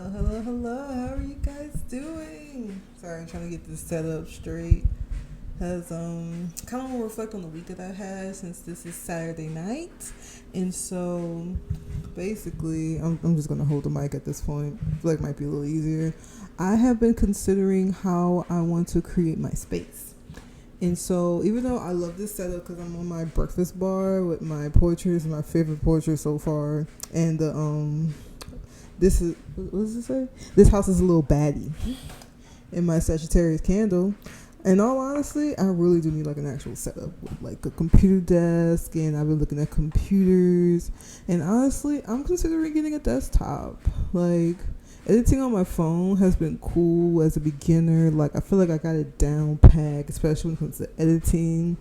Hello. How are you guys doing? Sorry, I'm trying to get this set up straight. Cause kind of want to reflect on the week that I had since this is Saturday night, and so basically, I'm just gonna hold the mic at this point. I feel like it might be a little easier. I have been considering how I want to create my space. And so, even though I love this setup because I'm on my breakfast bar with my portraits, my favorite portrait so far, and this is, what does it say? This house is a little baddie. And my Sagittarius candle. In all honesty, I really do need like an actual setup with like a computer desk, and I've been looking at computers. And honestly, I'm considering getting a desktop. Like, editing on my phone has been cool as a beginner. Like, I feel like I got it down pat, especially when it comes to editing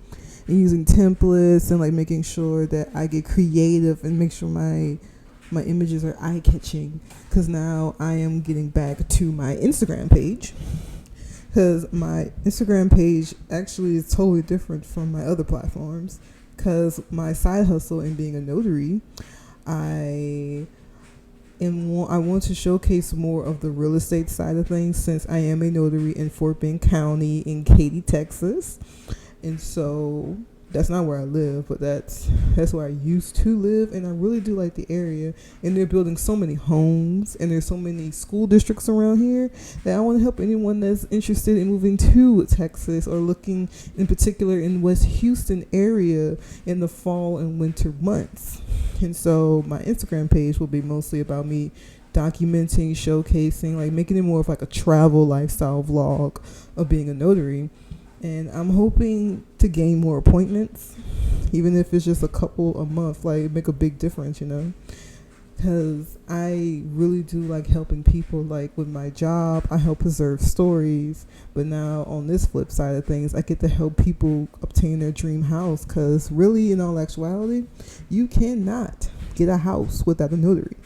and using templates and like making sure that I get creative and make sure my images are eye-catching, because now I am getting back to my Instagram page, because my Instagram page actually is totally different from my other platforms, because my side hustle in being a notary, I want to showcase more of the real estate side of things, since I am a notary in Fort Bend County in Katy, Texas. And so that's not where I live, but that's where I used to live, and I really do like the area. And they're building so many homes, and there's so many school districts around here that I want to help anyone that's interested in moving to Texas, or looking in particular in West Houston area in the fall and winter months. And so my Instagram page will be mostly about me documenting, showcasing, like making it more of like a travel lifestyle vlog of being a notary. And I'm hoping to gain more appointments, even if it's just a couple a month, like make a big difference, because I really do like helping people. Like with my job, I help preserve stories, but now on this flip side of things, I get to help people obtain their dream house, because really, in all actuality, you cannot get a house without a notary.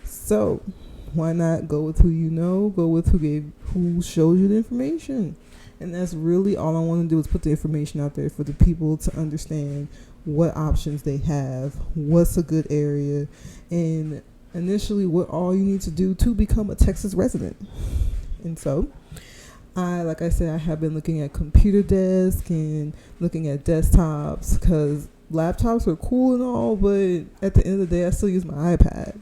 So why not go with who you know, go with who shows you the information. And that's really all I want to do, is put the information out there for the people to understand what options they have, what's a good area, and initially what all you need to do to become a Texas resident. And so, like I said, I have been looking at computer desks and looking at desktops, because laptops are cool and all, but at the end of the day, I still use my iPad.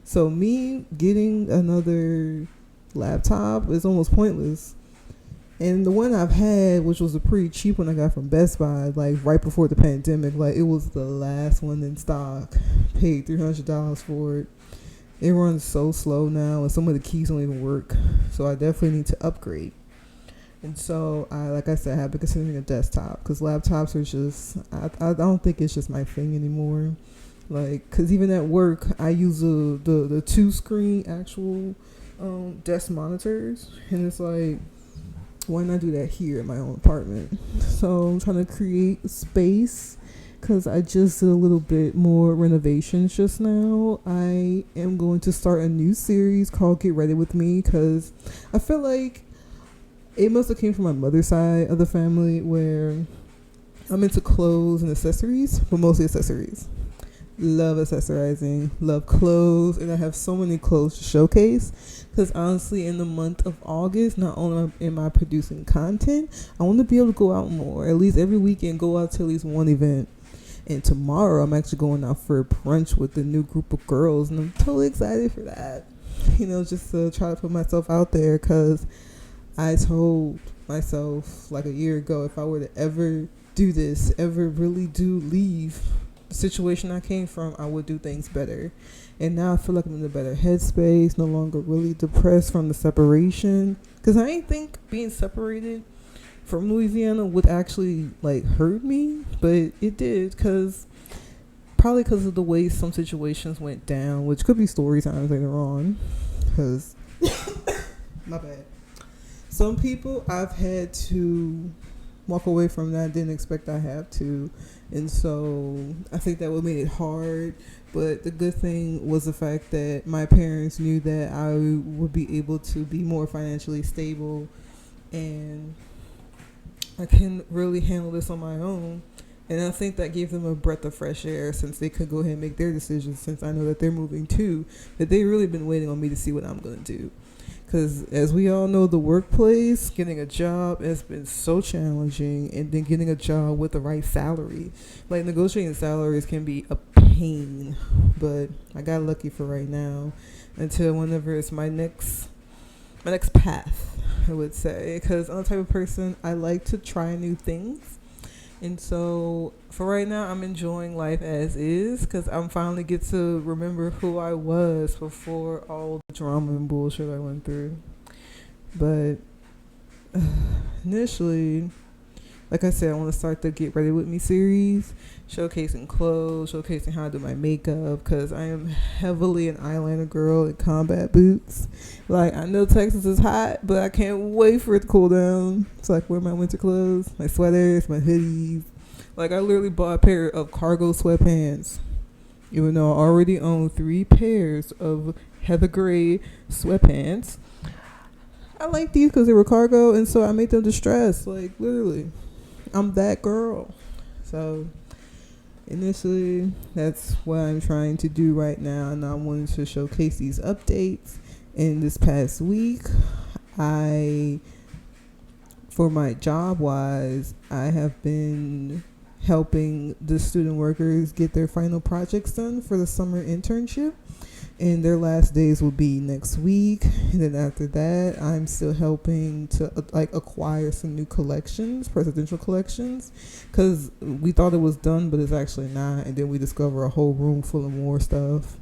So me getting another laptop is almost pointless. And the one I've had, which was a pretty cheap one I got from Best Buy, like right before the pandemic, like it was the last one in stock. Paid $300 for it. It runs so slow now, and some of the keys don't even work. So I definitely need to upgrade. And so, like I said, I have been considering a desktop, because laptops are just, I don't think it's just my thing anymore. Like, because even at work, I use the 2-screen actual desk monitors, and it's like, why not do that here in my own apartment? So I'm trying to create space, because I just did a little bit more renovations just now. I am going to start a new series called Get Ready With Me, because I feel like it must have came from my mother's side of the family, where I'm into clothes and accessories, but mostly accessories. Love accessorizing, love clothes, and I have so many clothes to showcase, because honestly, in the month of August, not only am I producing content, I want to be able to go out more, at least every weekend, go out to at least one event. And tomorrow I'm actually going out for a brunch with a new group of girls, and I'm totally excited for that, just to try to put myself out there, because I told myself like a year ago, if I were to ever do this, ever really do leave the situation I came from, I would do things better. And now I feel like I'm in a better headspace, no longer really depressed from the separation, because I didn't think being separated from Louisiana would actually like hurt me, but it did, probably because of the way some situations went down, which could be story times later on, because my bad, some people I've had to walk away from that I didn't expect I have to. And so I think that would make it hard. But the good thing was the fact that my parents knew that I would be able to be more financially stable, and I can really handle this on my own. And I think that gave them a breath of fresh air since they could go ahead and make their decisions, since I know that they're moving too, that they really been waiting on me to see what I'm going to do. Because as we all know, the workplace, getting a job has been so challenging, and then getting a job with the right salary. Like, negotiating salaries can be a pain, but I got lucky for right now until whenever it's my next path, I would say. Because I'm the type of person, I like to try new things. And so for right now, I'm enjoying life as is, because I'm finally get to remember who I was before all the drama and bullshit I went through. But initially, like I said, I want to start the Get Ready With Me series, showcasing clothes, showcasing how I do my makeup, because I am heavily an eyeliner girl in combat boots. Like, I know Texas is hot, but I can't wait for it to cool down so I can wear my winter clothes, my sweaters, my hoodies. Like, I literally bought a pair of cargo sweatpants, even though I already own 3 pairs of heather gray sweatpants. I like these because they were cargo, and so I made them distressed. Like, literally, I'm that girl. So initially, that's what I'm trying to do right now, and I wanted to showcase these updates. In this past week, for my job wise, I have been helping the student workers get their final projects done for the summer internship, and their last days will be next week. And then after that, I'm still helping to acquire some new collections, presidential collections, because we thought it was done, but it's actually not. And then we discover a whole room full of more stuff.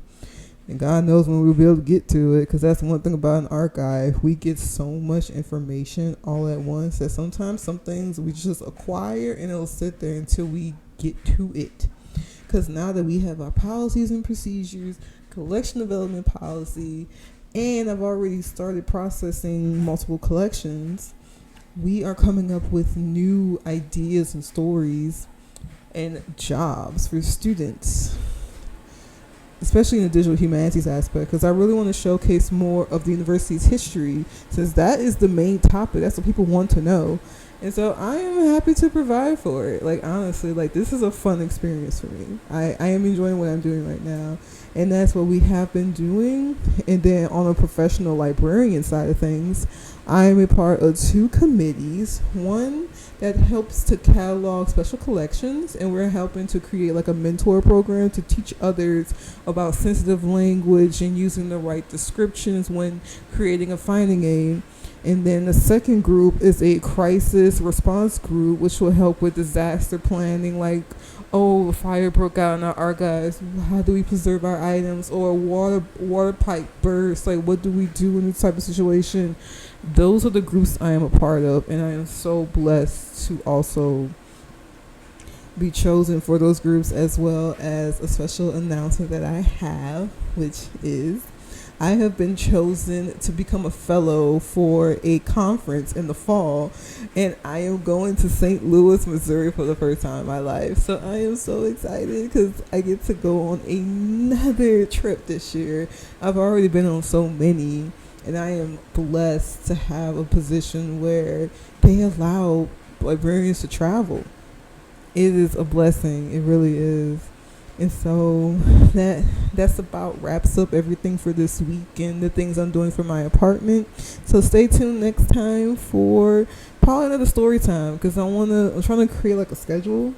And God knows when we'll be able to get to it, because that's one thing about an archive. We get so much information all at once that sometimes some things we just acquire and it'll sit there until we get to it. Because now that we have our policies and procedures, collection development policy, and I've already started processing multiple collections, we are coming up with new ideas and stories and jobs for students, especially in the digital humanities aspect, because I really want to showcase more of the university's history, since that is the main topic. That's what people want to know. And so I am happy to provide for it. Like, honestly, like, this is a fun experience for me. I am enjoying what I'm doing right now. And that's what we have been doing. And then on a professional librarian side of things, I am a part of 2 committees. One that helps to catalog special collections, and we're helping to create like a mentor program to teach others about sensitive language and using the right descriptions when creating a finding aid. And then the second group is a crisis response group, which will help with disaster planning, like, oh, a fire broke out in our archives, how do we preserve our items? Or a water pipe burst, like, what do we do in this type of situation? Those are the groups I am a part of, and I am so blessed to also be chosen for those groups, as well as a special announcement that I have, which is I have been chosen to become a fellow for a conference in the fall, and I am going to St. Louis, Missouri for the first time in my life. So I am so excited because I get to go on another trip this year. I've already been on so many, and I am blessed to have a position where they allow librarians to travel. It is a blessing. It really is. And so that's about wraps up everything for this week and the things I'm doing for my apartment. So stay tuned next time for probably another story time, because I'm trying to create like a schedule,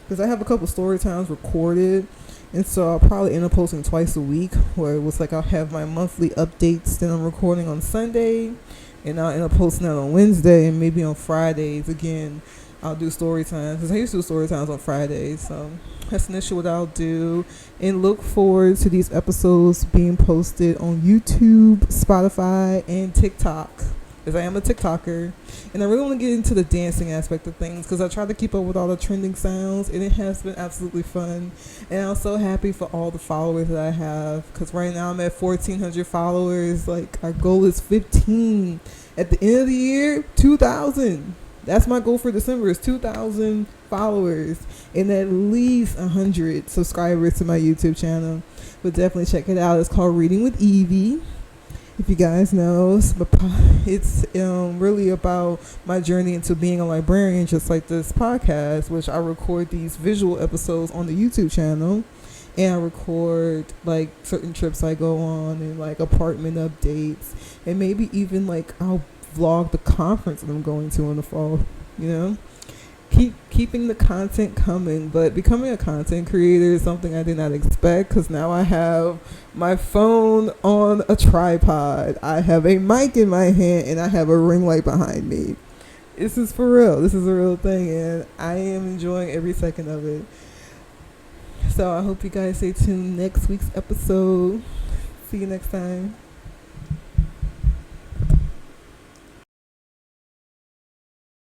because I have a couple story times recorded, and so I'll probably end up posting twice a week, where it was like I'll have my monthly updates that I'm recording on Sunday, and I'll end up posting that on Wednesday, and maybe on Fridays again I'll do story times, because I used to do story times on Fridays. So that's initially what I'll do, and look forward to these episodes being posted on YouTube, Spotify, and TikTok, because I am a TikToker, and I really want to get into the dancing aspect of things, because I try to keep up with all the trending sounds, and it has been absolutely fun. And I'm so happy for all the followers that I have, because right now I'm at 1,400 followers. Like, our goal is 15. At the end of the year, 2,000. That's my goal for December, is 2,000 followers and at least 100 subscribers to my YouTube channel. But definitely check it out. It's called Reading with Evie. If you guys know, it's really about my journey into being a librarian, just like this podcast, which I record these visual episodes on the YouTube channel, and I record like certain trips I go on and like apartment updates, and maybe even like I'll vlog the conference that I'm going to in the fall. You know, keeping the content coming, but becoming a content creator is something I did not expect, because now I have my phone on a tripod, I have a mic in my hand, and I have a ring light behind me. This is for real. This is a real thing, and I am enjoying every second of it. So I hope you guys stay tuned next week's episode. See you next time.